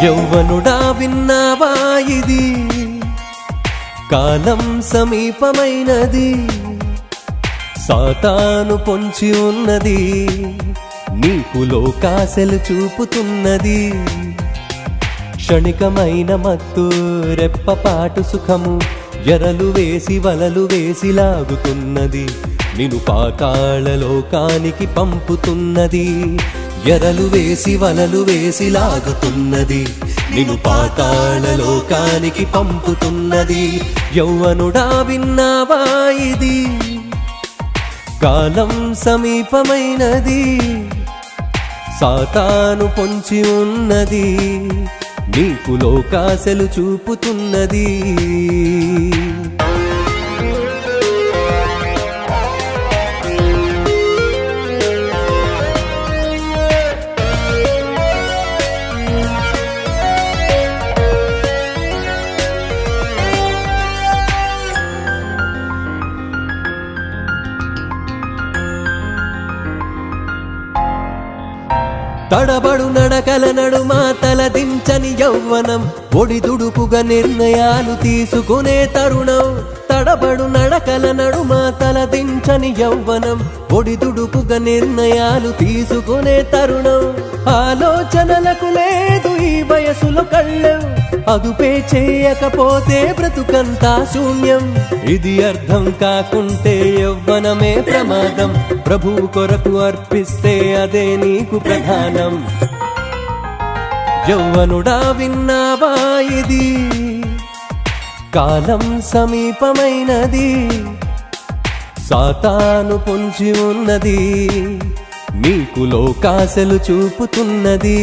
యౌవనుడా విన్నావా ఇది కాలం సమీపమైనది, సాతాను పొంచి ఉన్నది, నీకు లోకాశలు చూపుతున్నది. క్షణికమైన మత్తు రెప్పపాటు సుఖము ఎరలు వేసి వలలు వేసి లాగుతున్నది, నిన్ను పాతాళ లోకానికి పంపుతున్నది. ఎరలు వేసి వలలు వేసి లాగుతున్నది, నిన్ను పాతాళ లోకానికి పంపుతున్నది. యౌవనుడా విన్నావా ఇది కాలం సమీపమైనది, సాతాను పొంచి ఉన్నది, నీకు లోకాశలు చూపుతున్నది. తడబడు నడకల నడుమ తలదించని యౌవనం, ఒడిదుడుకుగా నిర్ణయాలు తీసుకునే తరుణం. తడబడు నడకల నడుమ తలదించని యౌవనం, ఒడిదుడుకుగా నిర్ణయాలు తీసుకునే తరుణం. ఆలోచనలకు లేదు ఈ వయసులో కళ్ళెం, అదుపే చేయకపోతే బ్రతుకంతా శూన్యం. ఇది అర్థం కాకుంటే యవ్వనమే ప్రమాదం, ప్రభువు కొరకు అర్పిస్తే అదే నీకు ప్రధానం. యౌవనుడా విన్నావా ఇది కాలం సమీపమైనది, సాతాను పొంచి ఉన్నది, నీకు లోకాశలు చూపుతున్నది.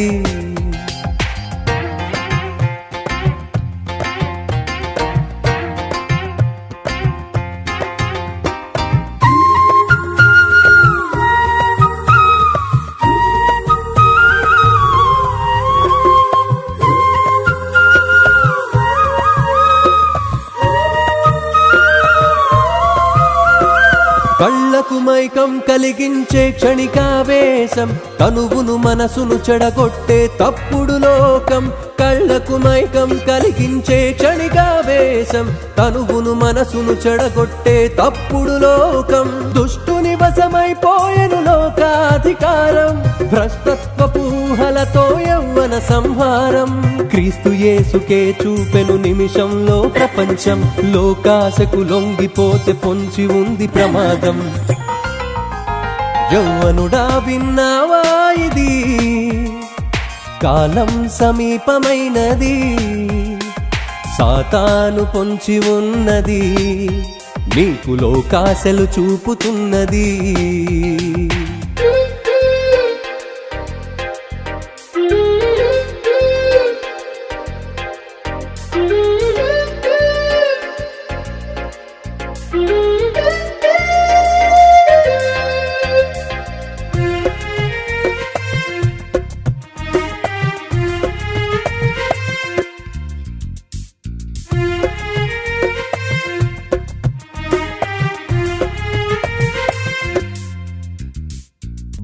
కళ్ళకు మైకం కలిగించే క్షణికావేశం, తనువును మనసును చెడగొట్టే తప్పుడు లోకం. కళ్ళకు మైకం కలిగించే క్షణికావేశం, తనువును మనసును చెడగొట్టే తప్పుడు లోకం. దుష్టుని వశమైపోయెను లోకాధికారం, భ్రష్టత్వపు ఊహలతో యవ్వన సంహారం. క్రీస్తు యేసుకే చూపెను నిమిషంలో ప్రపంచం, లోకాశకు లొంగిపోతే పొంచి ఉంది ప్రమాదం. యౌవనుడా విన్నావా ఇది కాలం సమీపమైనది, సాతాను పొంచి ఉన్నది, నీకు లోకాశలు చూపుతున్నది.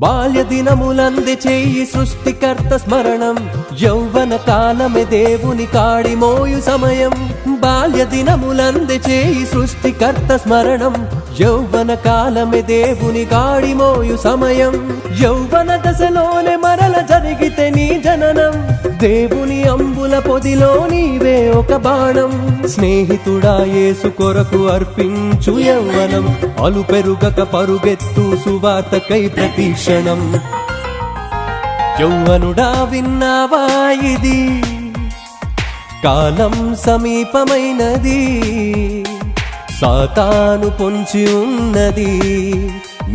బాల్య దినములంది చేయి సృష్టికర్త స్మరణం, యౌవన కాలమే దేవుని కాడి మోయు సమయం. బాల్య దినములంది చేయి సృష్టికర్త స్మరణం, యౌవన కాలమే దేవుని కాడి మోయు సమయం. యౌవన దశలోనే మరల జరిగితే నీ జననం, దేవుని అంబుల పొదిలో నీవే ఒక బాణం. స్నేహితుడా యేసు కొరకు అర్పించు యౌవనం, అలు పెరుగక పరుగెత్తు సువార్తకై ప్రతీక్షణం. యౌవనుడా విన్నావా ఇది కాలం సమీపమైనది, సాతాను పొంచి ఉన్నది,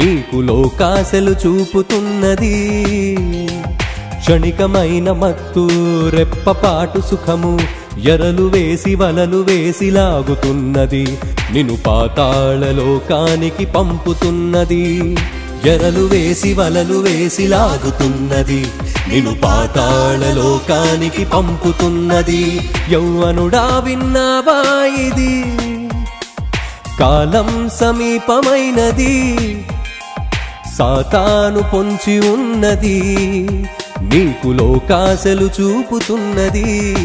నీకు లోకాశలు చూపుతున్నది. క్షణికమైన మత్తు రెప్పపాటు సుఖము ఎరలు వేసి వలలు వేసి లాగుతున్నది, నిన్ను పాతాళ లోకానికి పంపుతున్నది. ఎరలు వేసి వలలు వేసి లాగుతున్నది, నిన్ను పాతాళ లోకానికి పంపుతున్నది. యౌవనుడా విన్నావా ఇది కాలం సమీపమైనది, సాతాను పొంచి ఉన్నది, నీకు లోకాశలు చూపుతున్నది.